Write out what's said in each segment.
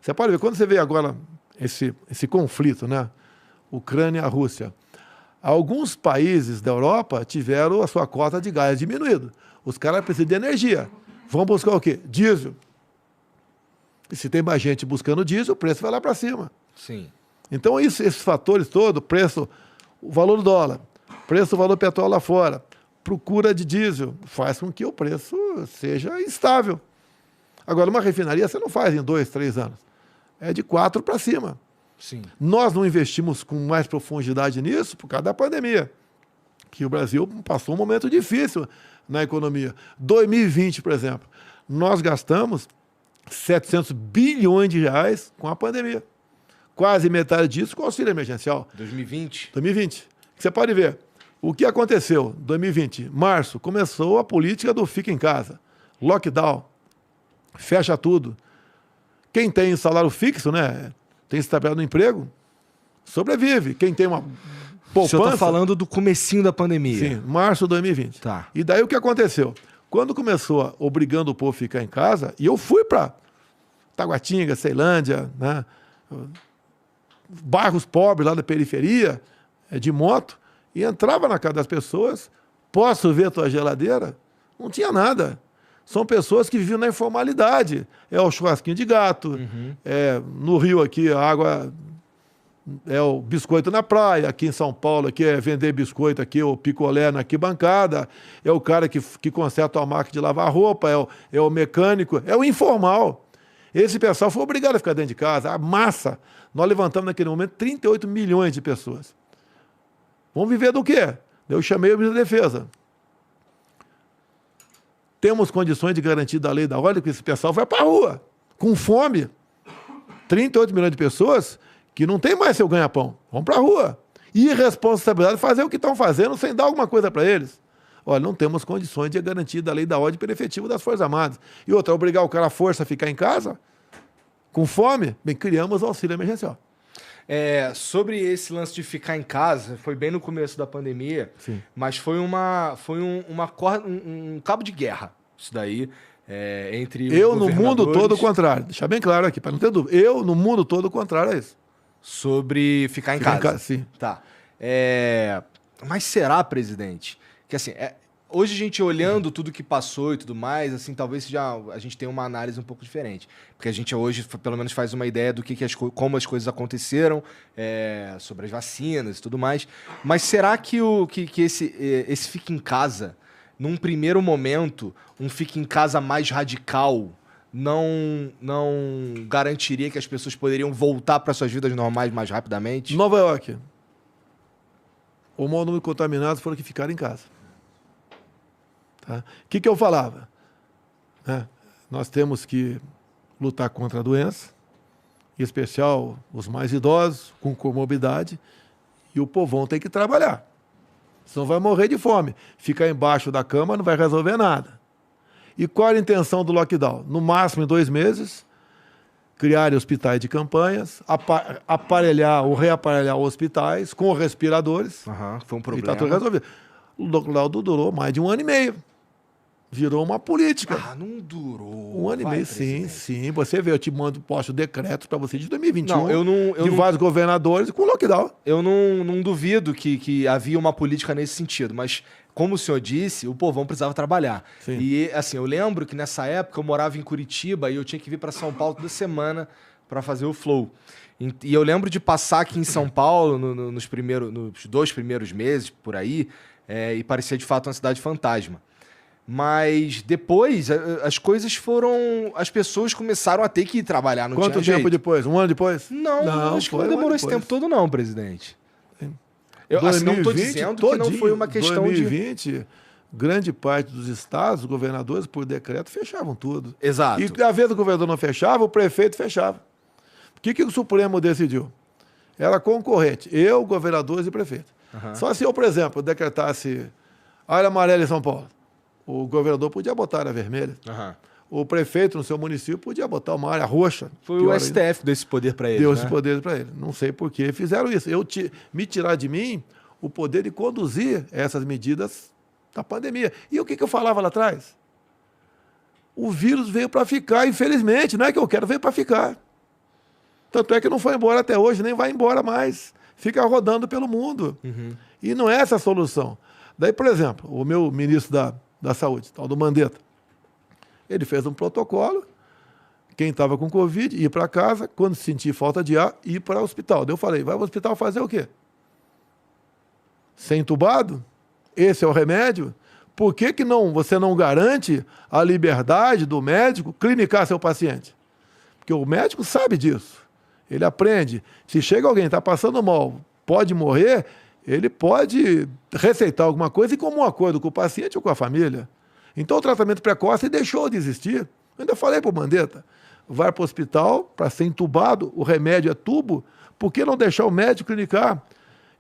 Você pode ver, quando você vê agora esse conflito, né? Ucrânia e Rússia, alguns países da Europa tiveram a sua cota de gás diminuída. Os caras precisam de energia. Vão buscar o quê? Diesel. E se tem mais gente buscando diesel, o preço vai lá para cima. Sim. Então, esses fatores todos, preço, o valor do dólar, preço do valor do petróleo lá fora, procura de diesel, faz com que o preço seja instável. Agora, uma refinaria você não faz em 2, 3 anos. É de 4 para cima. Sim. Nós não investimos com mais profundidade nisso por causa da pandemia, que o Brasil passou um momento difícil na economia. 2020, por exemplo, nós gastamos 700 bilhões de reais com a pandemia. Quase metade disso com o auxílio emergencial. 2020? 2020. Você pode ver o que aconteceu em 2020. Março, começou a política do fica em casa. Lockdown. Fecha tudo. Quem tem salário fixo, né? Tem estabilidade no emprego, sobrevive. Quem tem uma poupança... O senhor está falando do comecinho da pandemia. Sim, março de 2020. Tá. E daí o que aconteceu? Quando começou obrigando o povo a ficar em casa, e eu fui para Taguatinga, Ceilândia, né? Bairros pobres lá da periferia, de moto, e entrava na casa das pessoas, posso ver tua geladeira? Não tinha nada. São pessoas que vivem na informalidade. É o churrasquinho de gato, no Rio aqui a água é o biscoito na praia, aqui em São Paulo aqui é vender biscoito, aqui o picolé na arquibancada, é o cara que conserta a máquina de lavar roupa, é o mecânico, é o informal. Esse pessoal foi obrigado a ficar dentro de casa, a massa. Nós levantamos naquele momento 38 milhões de pessoas. Vamos viver do quê? Eu chamei o ministro da Defesa. Temos condições de garantir da lei da ordem que esse pessoal vai para a rua, com fome. 38 milhões de pessoas que não tem mais seu ganha-pão. Vão para a rua. Irresponsabilidade de fazer o que estão fazendo sem dar alguma coisa para eles. Olha, não temos condições de garantir da lei da ordem pelo efetivo das Forças Armadas. E outra, obrigar o cara à força a ficar em casa, com fome, bem, criamos o auxílio emergencial. Sobre esse lance de ficar em casa, foi bem no começo da pandemia, Sim. mas foi um cabo de guerra, isso daí, entre eu, no mundo todo, o contrário. Deixar bem claro aqui, para não ter dúvida. Eu, no mundo todo, o contrário é isso. Sobre ficar em casa. Sim. Tá. Mas será, presidente, que assim, hoje a gente olhando tudo que passou e tudo mais, assim, talvez a gente tenha uma análise um pouco diferente. Porque a gente hoje, pelo menos, faz uma ideia do como as coisas aconteceram, sobre as vacinas e tudo mais. Mas será que esse fica em casa, num primeiro momento, um fica em casa mais radical, não garantiria que as pessoas poderiam voltar para suas vidas normais mais rapidamente? Nova York. O maior número de contaminados foram que ficaram em casa. Tá? O que eu falava? Nós temos que lutar contra a doença, em especial os mais idosos, com comorbidade, e o povão tem que trabalhar. Senão vai morrer de fome. Ficar embaixo da cama não vai resolver nada. E qual a intenção do lockdown? No máximo em 2 meses, criar hospitais de campanhas, aparelhar ou reaparelhar hospitais com respiradores. Foi um problema. E está tudo resolvido. O lockdown durou mais de 1 ano e meio. Virou uma política. Não durou. 1 ano e meio, sim. Você vê, eu te posto decretos para você de 2021. De vários governadores com lockdown. Eu não duvido que havia uma política nesse sentido, mas, como o senhor disse, o povão precisava trabalhar. Sim. E, assim, eu lembro que nessa época eu morava em Curitiba e eu tinha que vir para São Paulo toda semana para fazer o Flow. E eu lembro de passar aqui em São Paulo nos 2 primeiros meses, por aí, e parecia de fato uma cidade fantasma. Mas depois, as coisas foram... As pessoas começaram a ter que ir trabalhar, não Quanto tinha tempo jeito. depois? 1 ano depois? Não, acho que não demorou esse tempo todo não, presidente. Eu 2020, não estou dizendo que não foi uma questão 2020, grande parte dos estados, os governadores, por decreto, fechavam tudo. Exato. E às vezes o governador não fechava, o prefeito fechava. O que o Supremo decidiu? Era concorrente, eu, governadores e prefeito. Só se eu, por exemplo, decretasse área amarela em São Paulo, o governador podia botar área vermelha. O prefeito no seu município podia botar uma área roxa. Foi o STF deu esse poder para ele. Deu esse poder para ele. Não sei por que fizeram isso. Me tirar de mim o poder de conduzir essas medidas da pandemia. E o que eu falava lá atrás? O vírus veio para ficar, infelizmente. Não é que eu quero, veio para ficar. Tanto é que não foi embora até hoje, nem vai embora mais. Fica rodando pelo mundo. E não é essa a solução. Daí, por exemplo, o meu ministro da Saúde, tal do Mandetta, ele fez um protocolo, quem estava com Covid ia para casa, quando sentir falta de ar, ir para o hospital. Daí eu falei, vai para o hospital fazer o quê? Ser entubado? Esse é o remédio? Por que você não garante a liberdade do médico clinicar seu paciente? Porque o médico sabe disso. Ele aprende. Se chega alguém que está passando mal, pode morrer, ele pode receitar alguma coisa e com um acordo com o paciente ou com a família. Então o tratamento precoce deixou de existir. Eu ainda falei para o Mandetta, vai para o hospital para ser entubado, o remédio é tubo, por que não deixar o médico clinicar?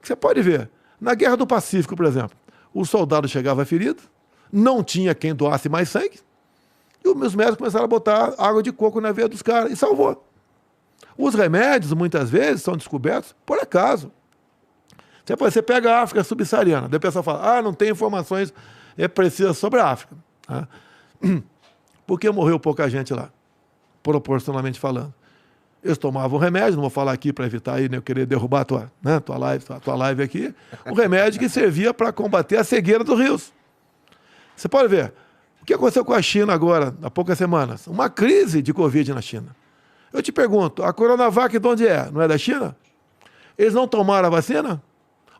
Você pode ver, na Guerra do Pacífico, por exemplo, o soldado chegava ferido, não tinha quem doasse mais sangue, e os médicos começaram a botar água de coco na veia dos caras, e salvou. Os remédios, muitas vezes, são descobertos por acaso. Você pega a África subsaariana, daí o pessoal fala, não tem informações precisas sobre a África. Tá? Por que morreu pouca gente lá? Proporcionalmente falando. Eles tomavam remédio, não vou falar aqui para evitar aí, eu querer derrubar a tua live aqui, um remédio que servia para combater a cegueira dos rios. Você pode ver, o que aconteceu com a China agora, há poucas semanas? Uma crise de Covid na China. Eu te pergunto, a Coronavac de onde é? Não é da China? Eles não tomaram a vacina?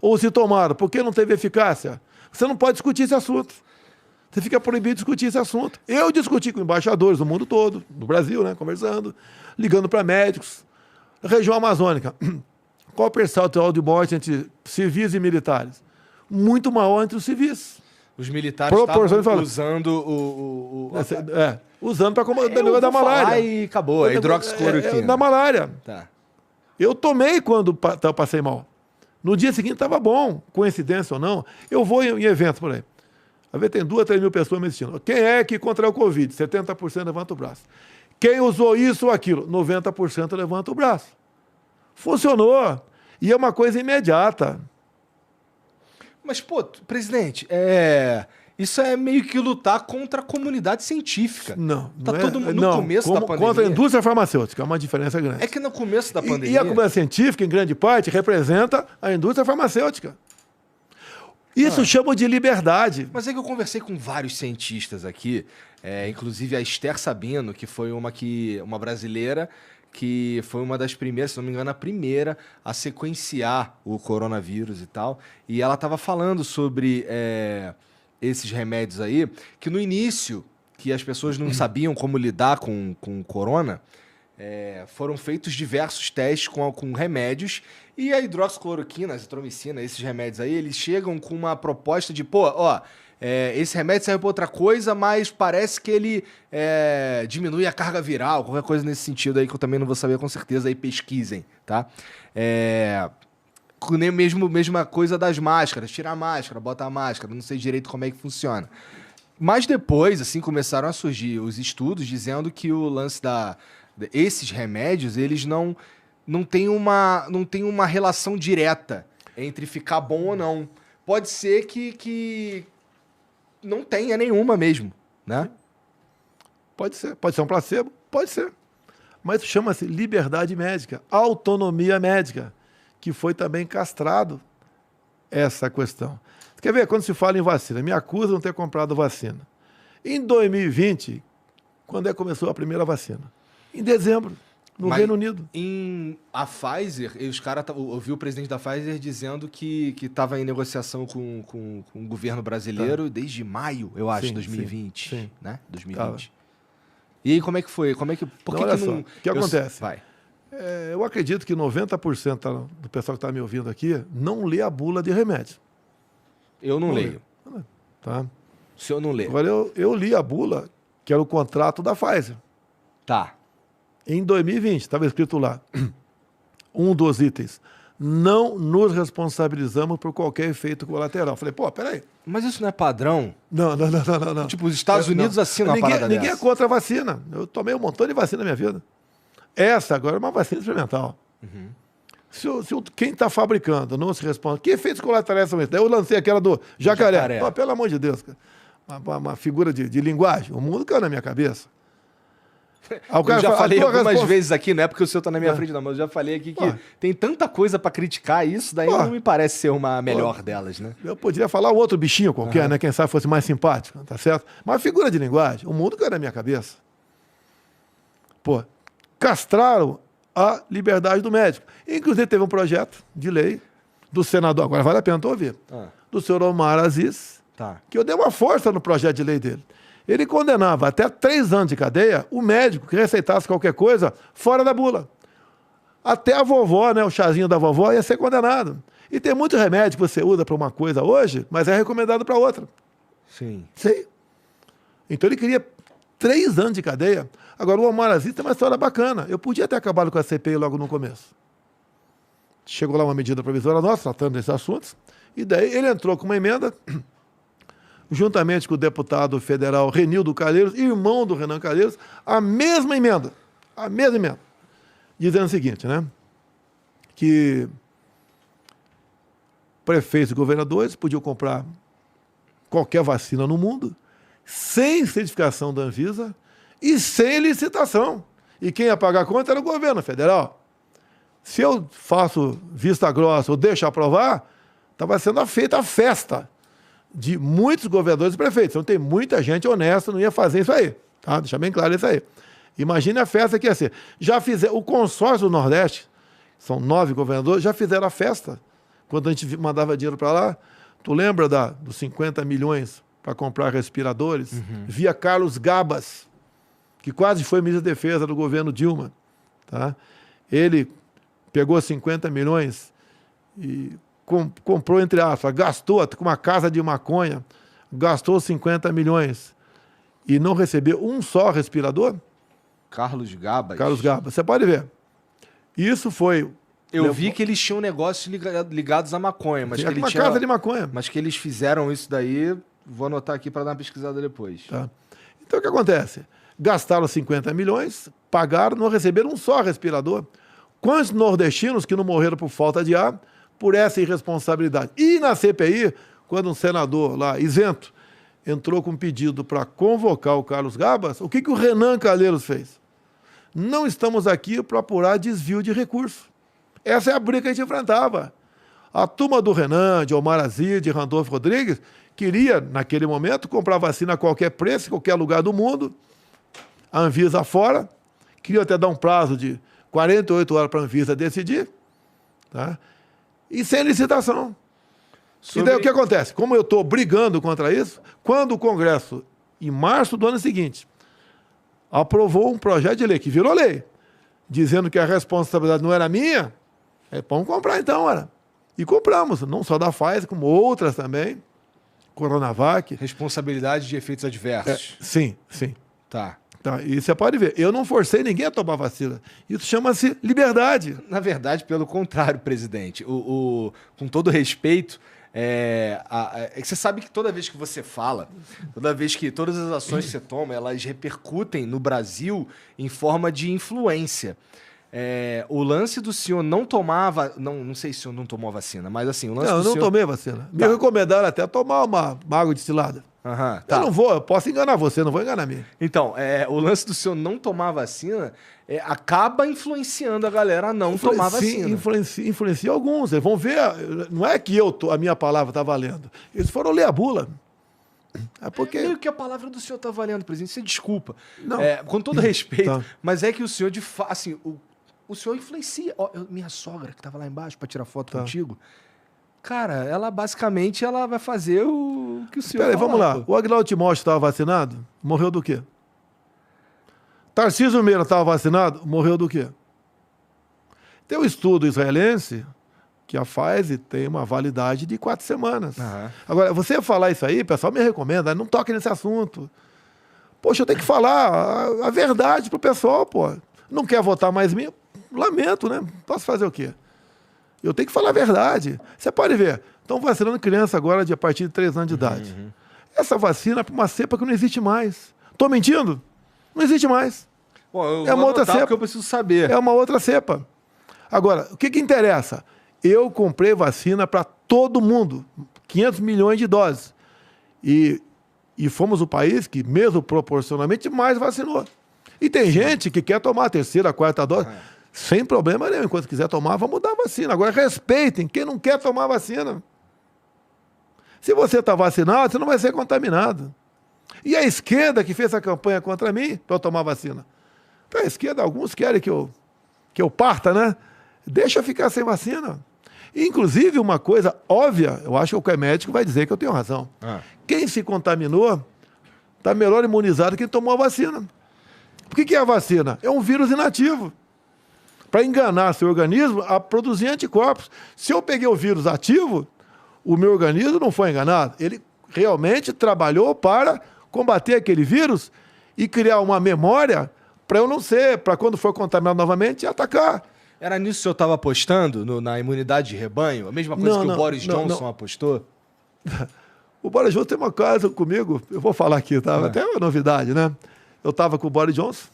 Ou se tomaram, por que não teve eficácia? Você não pode discutir esse assunto. Você fica proibido de discutir esse assunto. Eu discuti com embaixadores do mundo todo, no Brasil, né, conversando, ligando para médicos. Região amazônica, qual o percentual de morte entre civis e militares? Muito maior entre os civis. Os militares estavam usando usando para combater o negócio da malária. E acabou, a hidroxicloroquina. Da malária. Tá. Eu tomei quando eu passei mal. No dia seguinte estava bom, coincidência ou não. Eu vou em eventos por aí. Às vezes tem 2 a 3 mil pessoas me assistindo. Quem é que contraiu o Covid? 70% levanta o braço. Quem usou isso ou aquilo? 90% levanta o braço. Funcionou. E é uma coisa imediata. Mas, presidente, isso é meio que lutar contra a comunidade científica. Não. Tá todo mundo no começo da pandemia. Contra a indústria farmacêutica, é uma diferença grande. É que no começo da pandemia... E a comunidade científica, em grande parte, representa a indústria farmacêutica. Isso chama de liberdade. Mas é que eu conversei com vários cientistas aqui, inclusive a Esther Sabino, que foi uma brasileira, que foi uma das primeiras, se não me engano, a primeira a sequenciar o coronavírus e tal. E ela estava falando sobre esses remédios aí, que no início, que as pessoas não sabiam como lidar com o corona, foram feitos diversos testes com remédios, e a hidroxicloroquina, a azitromicina, esses remédios aí, eles chegam com uma proposta de, esse remédio serve para outra coisa, mas parece que ele diminui a carga viral, qualquer coisa nesse sentido aí que eu também não vou saber com certeza, aí pesquisem, tá? Mesma coisa das máscaras, tira a máscara, bota a máscara, não sei direito como é que funciona. Mas depois, assim, começaram a surgir os estudos dizendo que o lance esses remédios, eles não têm uma relação direta entre ficar bom ou não. Pode ser que não tenha nenhuma mesmo, né? Pode ser um placebo? Pode ser. Mas chama-se liberdade médica, autonomia médica, que foi também castrado essa questão. Você quer ver? Quando se fala em vacina, me acusam de não ter comprado vacina. Em 2020, quando é que começou a primeira vacina? Em dezembro, no Reino Unido. A Pfizer, eu vi o presidente da Pfizer dizendo que estava em negociação com o governo brasileiro desde maio, eu acho, 2020. Sim. Né? 2020. E aí, como é que foi? O que acontece? Vai. Eu acredito que 90% do pessoal que está me ouvindo aqui não lê a bula de remédio. Eu não leio. Tá? O senhor não lê. Agora, eu li a bula, que era o contrato da Pfizer. Tá. Em 2020, estava escrito lá, um dos itens, não nos responsabilizamos por qualquer efeito colateral. Falei, peraí. Mas isso não é padrão? Não. Tipo, os Estados Unidos assinam a parada Ninguém dessa. é contra a vacina. Eu tomei um montão de vacina na minha vida. Essa agora é uma vacina experimental. Uhum. Quem está fabricando não se responde. Que efeitos colaterais são esses? Daí eu lancei aquela do jacaré. Pelo amor de Deus, cara. Uma figura de linguagem. O mundo caiu na minha cabeça. Aí o cara Eu já fala, falei "A tua algumas resposta-" vezes aqui, não é porque o senhor tá na minha frente, não, mas eu já falei aqui que tem tanta coisa pra criticar isso, daí não me parece ser uma melhor delas, né? Eu poderia falar outro bichinho qualquer, né? Quem sabe fosse mais simpático, tá certo? Mas figura de linguagem, o mundo caiu na minha cabeça. Pô, castraram a liberdade do médico. Inclusive teve um projeto de lei do senador, agora vale a pena tu ouvir, do senhor Omar Aziz, que eu dei uma força no projeto de lei dele. Ele condenava até 3 anos de cadeia o médico que receitasse qualquer coisa fora da bula. Até a vovó, né, o chazinho da vovó, ia ser condenado. E tem muito remédio que você usa para uma coisa hoje, mas é recomendado para outra. Sim. Sim. Então ele queria 3 anos de cadeia. Agora, o Omar Aziz tem uma história bacana. Eu podia ter acabado com a CPI logo no começo. Chegou lá uma medida provisória nossa, tratando desses assuntos, e daí ele entrou com uma emenda, juntamente com o deputado federal Renildo Calheiros, irmão do Renan Calheiros, a mesma emenda, dizendo o seguinte, né, que prefeitos e governadores podiam comprar qualquer vacina no mundo, sem certificação da Anvisa e sem licitação. E quem ia pagar a conta era o governo federal. Se eu faço vista grossa ou deixo aprovar, estava sendo feita a festa de muitos governadores e prefeitos. Então tem muita gente honesta, não ia fazer isso aí. Tá? Deixa bem claro isso aí. Imagine a festa que ia ser. Já fizeram, o consórcio do Nordeste, são 9 governadores, já fizeram a festa. Quando a gente mandava dinheiro para lá, tu lembra dos 50 milhões para comprar respiradores? Via Carlos Gabas, que quase foi ministro da Defesa do governo Dilma. Tá? Ele pegou 50 milhões e comprou, entre aspas, gastou com uma casa de maconha, gastou 50 milhões e não recebeu um só respirador? Carlos Gabas. Carlos Gabas, você pode ver. Isso foi... Eu vi que eles tinham negócios ligados à maconha, mas que uma casa de maconha. Mas que eles fizeram isso daí, vou anotar aqui para dar uma pesquisada depois. Tá. Então o que acontece? Gastaram 50 milhões, pagaram, não receberam um só respirador. Quantos nordestinos que não morreram por falta de ar, por essa irresponsabilidade? E na CPI, quando um senador lá, isento, entrou com um pedido para convocar o Carlos Gabas, o que o Renan Calheiros fez? Não estamos aqui para apurar desvio de recursos. Essa é a briga que a gente enfrentava. A turma do Renan, de Omar Aziz, de Randolfo Rodrigues, queria, naquele momento, comprar vacina a qualquer preço, em qualquer lugar do mundo, a Anvisa fora, queria até dar um prazo de 48 horas para a Anvisa decidir, tá? E sem licitação. E daí o que acontece? Como eu estou brigando contra isso, quando o Congresso, em março do ano seguinte, aprovou um projeto de lei, que virou lei, dizendo que a responsabilidade não era minha, vamos comprar então, era. E compramos, não só da Pfizer, como outras também, Coronavac. Responsabilidade de efeitos adversos. Sim, sim. Tá. E você pode ver, eu não forcei ninguém a tomar vacina. Isso chama-se liberdade. Na verdade, pelo contrário, presidente. Com todo respeito, você sabe que toda vez que você fala, toda vez que todas as ações que você toma, elas repercutem no Brasil em forma de influência. O lance do senhor não tomava... Não sei se o senhor não tomou a vacina, mas assim... O lance não, do eu não senhor... tomei a vacina. Me recomendaram até tomar uma água destilada. Tá. Eu não vou, eu posso enganar você, não vou enganar mim. Então, o lance do senhor não tomar vacina acaba influenciando a galera a não tomar vacina. Influencia alguns. Eles vão ver, não é que a minha palavra está valendo. Eles foram ler a bula. Porque... meio que a palavra do senhor está valendo, presidente. Você desculpa. Não. Com todo respeito, Tá. mas é que o senhor, de fato, assim, o senhor influencia. Minha sogra, que estava lá embaixo para tirar foto contigo, cara, ela basicamente vai fazer o que o senhor Peraí, vamos lá. pô. O Aguinaldo Timóteo estava vacinado? Morreu do quê? Tarcísio Meira estava vacinado? Morreu do quê? Tem um estudo israelense que a Pfizer tem uma validade de 4 semanas. Agora, você falar isso aí, o pessoal me recomenda, não toque nesse assunto. Poxa, eu tenho que falar a verdade pro pessoal, pô. Não quer votar mais em mim? Lamento, né? Posso fazer o quê? Eu tenho que falar a verdade. Você pode ver, estão vacinando criança agora a partir de 3 anos de idade. Essa vacina é para uma cepa que não existe mais. Estou mentindo? Não existe mais. Bom, eu É uma vou outra anotar cepa. porque eu preciso saber. É uma outra cepa. Agora, o que interessa? Eu comprei vacina para todo mundo. 500 milhões de doses. E fomos o país que, mesmo proporcionalmente, mais vacinou. E tem gente que quer tomar a terceira, a quarta dose, sem problema nenhum. Enquanto quiser tomar, vamos dar a vacina. Agora, respeitem quem não quer tomar a vacina. Se você está vacinado, você não vai ser contaminado. E a esquerda que fez a campanha contra mim para eu tomar vacina. Para a esquerda, alguns querem que eu parta, né? Deixa eu ficar sem vacina. Inclusive, uma coisa óbvia, eu acho que o médico vai dizer que eu tenho razão. Quem se contaminou está melhor imunizado que quem tomou a vacina. Por que é a vacina? É um vírus inativo. Para enganar seu organismo a produzir anticorpos. Se eu peguei o vírus ativo, o meu organismo não foi enganado. Ele realmente trabalhou para combater aquele vírus e criar uma memória para eu não ser, para quando for contaminado novamente, atacar. Era nisso que eu estava apostando, na imunidade de rebanho? A mesma coisa que o Boris Johnson apostou? O Boris Johnson tem uma coisa comigo, eu vou falar aqui, tá? Até uma novidade, né? Eu estava com o Boris Johnson,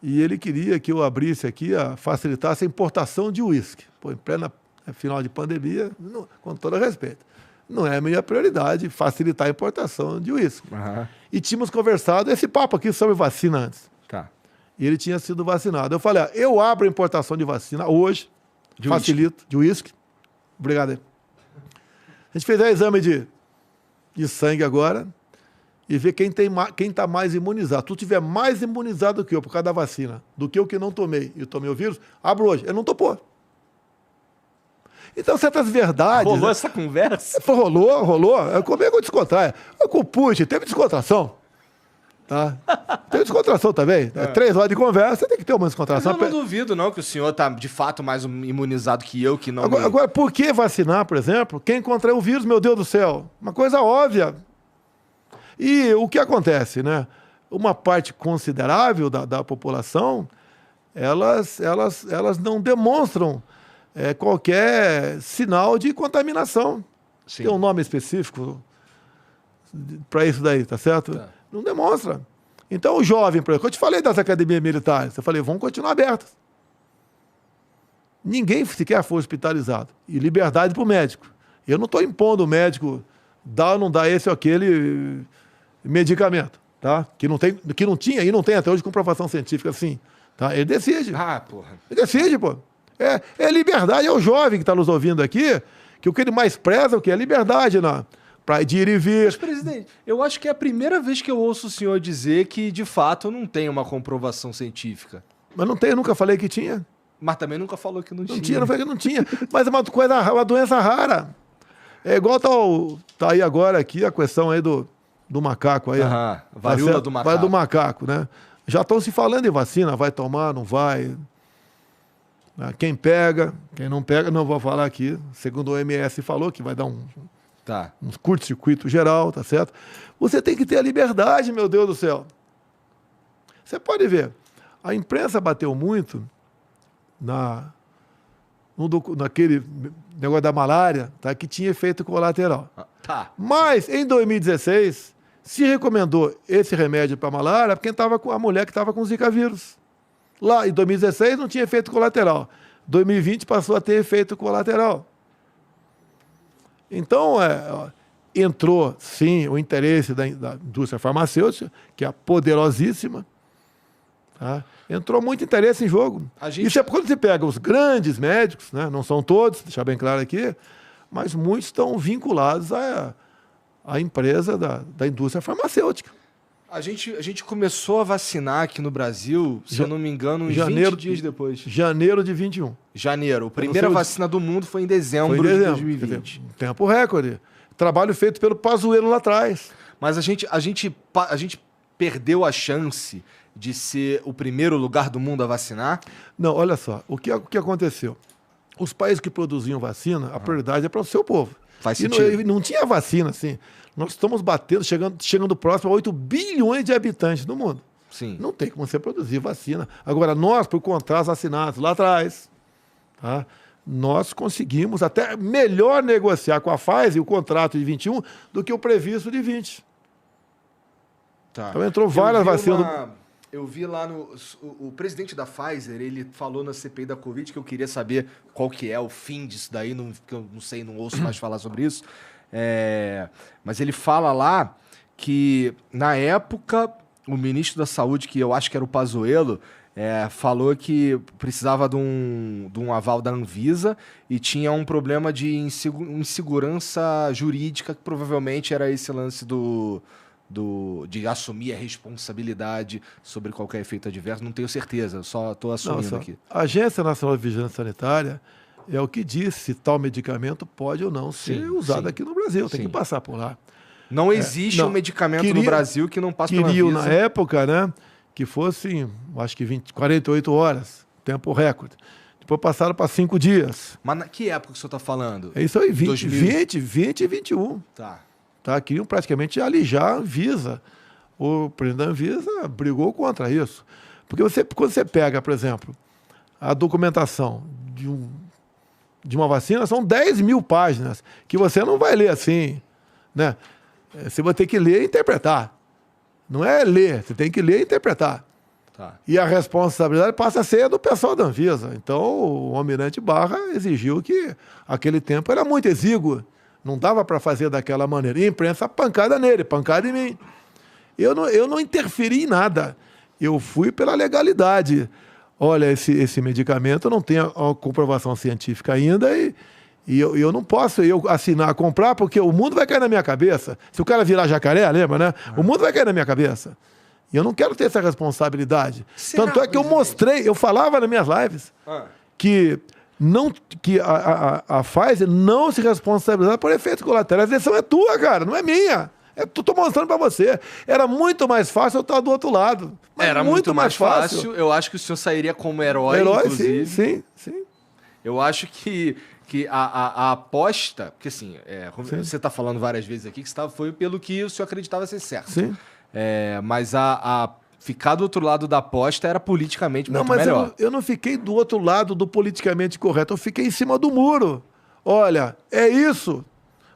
e ele queria que eu abrisse aqui, facilitasse a importação de uísque. Pô, em plena final de pandemia, com todo respeito, não é a minha prioridade facilitar a importação de uísque. E tínhamos conversado esse papo aqui sobre vacina antes. Tá. E ele tinha sido vacinado. Eu falei, eu abro a importação de vacina hoje, facilito, de uísque. Obrigado aí. A gente fez o exame de sangue agora e vê quem está mais imunizado. Tu tiver mais imunizado do que eu por causa da vacina, do que eu que não tomei e tomei o vírus, abro hoje. Ele não topou. Então, certas verdades... Rolou essa conversa? Rolou. Como é que eu descontraio? Com o Putin, teve descontração. Tá? Teve descontração também. 3 horas de conversa, tem que ter uma descontração. Eu não duvido, não, que o senhor está, de fato, mais imunizado que eu, que não... Agora, por que vacinar, por exemplo, quem contraiu o vírus, meu Deus do céu? Uma coisa óbvia. E o que acontece, né? Uma parte considerável da população, elas não demonstram qualquer sinal de contaminação. Sim. Tem um nome específico para isso daí, tá certo? Tá. Não demonstra. Então, o jovem, por exemplo, eu te falei das academias militares, eu falei, vão continuar abertas. Ninguém sequer foi hospitalizado. E liberdade para o médico. Eu não estou impondo o médico dar ou não dar esse ou aquele medicamento, tá? Que não tinha e não tem até hoje comprovação científica assim. Tá? Ele decide. Porra. Ele decide, pô. É liberdade, é o jovem que está nos ouvindo aqui, que o que ele mais preza é o quê? É liberdade, para ir e vir. Mas, presidente, eu acho que é a primeira vez que eu ouço o senhor dizer que, de fato, não tem uma comprovação científica. Mas não tem, eu nunca falei que tinha. Mas também nunca falou que não tinha. Não falei que não tinha. Mas é uma doença rara. É igual tá aí agora aqui a questão aí do macaco aí. Varíola do macaco. Vai do macaco, né? Já estão se falando em vacina, vai tomar, não vai. Quem pega, quem não pega, não vou falar aqui. Segundo o OMS falou que vai dar um curto-circuito geral, tá certo? Você tem que ter a liberdade, meu Deus do céu. Você pode ver, a imprensa bateu muito naquele negócio da malária, tá, que tinha efeito colateral. Mas, em 2016, se recomendou esse remédio para malária para a mulher que estava com Zika vírus. Lá, em 2016, não tinha efeito colateral. 2020 passou a ter efeito colateral. Então, entrou, sim, o interesse da indústria farmacêutica, que é poderosíssima. Tá? Entrou muito interesse em jogo. Isso é quando você pega os grandes médicos, né? Não são todos, deixar bem claro aqui, mas muitos estão vinculados à empresa da indústria farmacêutica. A gente começou a vacinar aqui no Brasil, se eu não me engano, uns 20 dias depois. Janeiro de 21. Janeiro. A primeira vacina do mundo foi em dezembro de 2020. Tempo recorde. Trabalho feito pelo Pazuello lá atrás. Mas a gente perdeu a chance de ser o primeiro lugar do mundo a vacinar? Não, olha só. O que aconteceu? Os países que produziam vacina, a prioridade é para o seu povo. Faz sentido. Não tinha vacina, assim. Nós estamos batendo, chegando próximo a 8 bilhões de habitantes no mundo. Sim. Não tem como você produzir vacina. Agora, nós, por contratos assinados lá atrás, tá, nós conseguimos até melhor negociar com a Pfizer o contrato de 21 do que o previsto de 20. Tá. Então entrou várias vacinas. Eu vi lá o presidente da Pfizer, ele falou na CPI da Covid, que eu queria saber qual que é o fim disso daí, porque eu não sei, não ouço mais falar sobre isso. Mas ele fala lá que, na época, o ministro da Saúde, que eu acho que era o Pazuello, falou que precisava de um aval da Anvisa e tinha um problema de insegurança jurídica, que provavelmente era esse lance de assumir a responsabilidade sobre qualquer efeito adverso. Não tenho certeza, só estou assumindo aqui. A Agência Nacional de Vigilância Sanitária é o que diz se tal medicamento pode ou não ser usado aqui no Brasil. Tem que passar por lá. Não existe um medicamento no Brasil que não passe pela Anvisa. Queriam, na época, né, que fosse, acho que 48 horas, tempo recorde. Depois passaram para 5 dias. Mas que época que o senhor está falando? É isso aí, 2020 e 21. Tá, queriam praticamente alijar a Anvisa. O presidente da Anvisa brigou contra isso. Porque quando você pega, por exemplo, a documentação de uma vacina, são 10 mil páginas, que você não vai ler assim, né? Você vai ter que ler e interpretar. Não é ler, você tem que ler e interpretar. E a responsabilidade passa a ser do pessoal da Anvisa. Então, o almirante Barra exigiu que aquele tempo era muito exíguo. Não dava para fazer daquela maneira. E a imprensa pancada nele, pancada em mim. Eu não interferi em nada. Eu fui pela legalidade. Olha, esse medicamento não tem a comprovação científica ainda e eu não posso assinar, comprar, porque o mundo vai cair na minha cabeça. Se o cara virar jacaré, lembra, né? O mundo vai cair na minha cabeça. E eu não quero ter essa responsabilidade. Tanto é que eu mostrei, eu falava nas minhas lives, que a Pfizer não se responsabiliza por efeitos colaterais. A decisão é tua, cara, não é minha. Tô mostrando pra você. Era muito mais fácil eu estar do outro lado. Era muito mais fácil. Eu acho que o senhor sairia como herói, inclusive. Sim. Eu acho que a aposta... Porque assim, você está falando várias vezes aqui que foi pelo que o senhor acreditava ser certo. Sim. Mas ficar do outro lado da aposta era politicamente muito melhor. Eu não fiquei do outro lado do politicamente correto. Eu fiquei em cima do muro. Olha, é isso.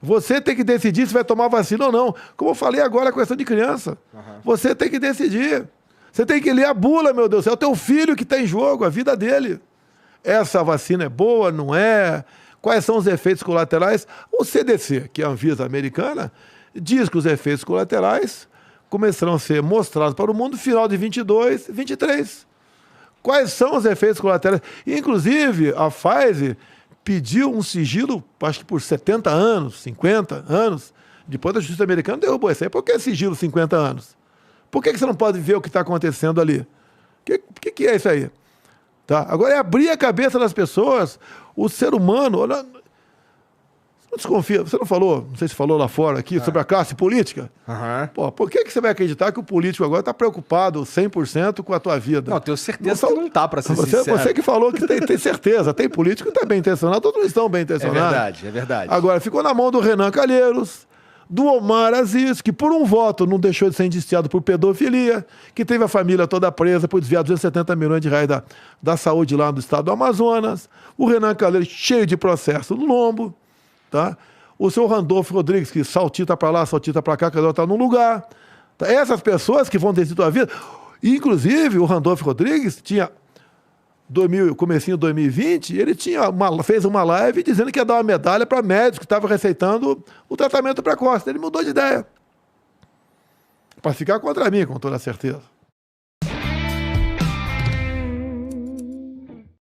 Você tem que decidir se vai tomar vacina ou não. Como eu falei agora, a questão de criança. Você tem que decidir. Você tem que ler a bula, meu Deus. É o teu filho que está em jogo, a vida dele. Essa vacina é boa, não é? Quais são os efeitos colaterais? O CDC, que é a Anvisa americana, diz que os efeitos colaterais começarão a ser mostrados para o mundo no final de 22, 23. Quais são os efeitos colaterais? Inclusive, a Pfizer pediu um sigilo, acho que por 70 anos, 50 anos. Depois a justiça americana derrubou isso aí. Por que sigilo 50 anos? Por que você não pode ver o que está acontecendo ali? O que é isso aí? Tá? Agora é abrir a cabeça das pessoas. O ser humano... Não desconfia. Você não falou, não sei se falou lá fora aqui, sobre a classe política? Pô, por que você vai acreditar que o político agora está preocupado 100% com a tua vida? Não, tenho certeza que não está, para ser sincero. Você que falou que tem certeza. Tem político que está bem intencionado, todos estão bem intencionados. É verdade. Agora, ficou na mão do Renan Calheiros, do Omar Aziz, que por um voto não deixou de ser indiciado por pedofilia, que teve a família toda presa por desviar 270 milhões de reais da saúde lá no estado do Amazonas. O Renan Calheiros cheio de processo no lombo. Tá? O seu Randolfo Rodrigues, que saltita para lá, saltita para cá, cada um está num lugar. Tá? Essas pessoas que vão decidir a tua vida. Inclusive, o Randolfo Rodrigues tinha, comecinho de 2020, ele fez uma live dizendo que ia dar uma medalha para médicos que estavam receitando o tratamento precoce. Ele mudou de ideia. Para ficar contra mim, com toda certeza.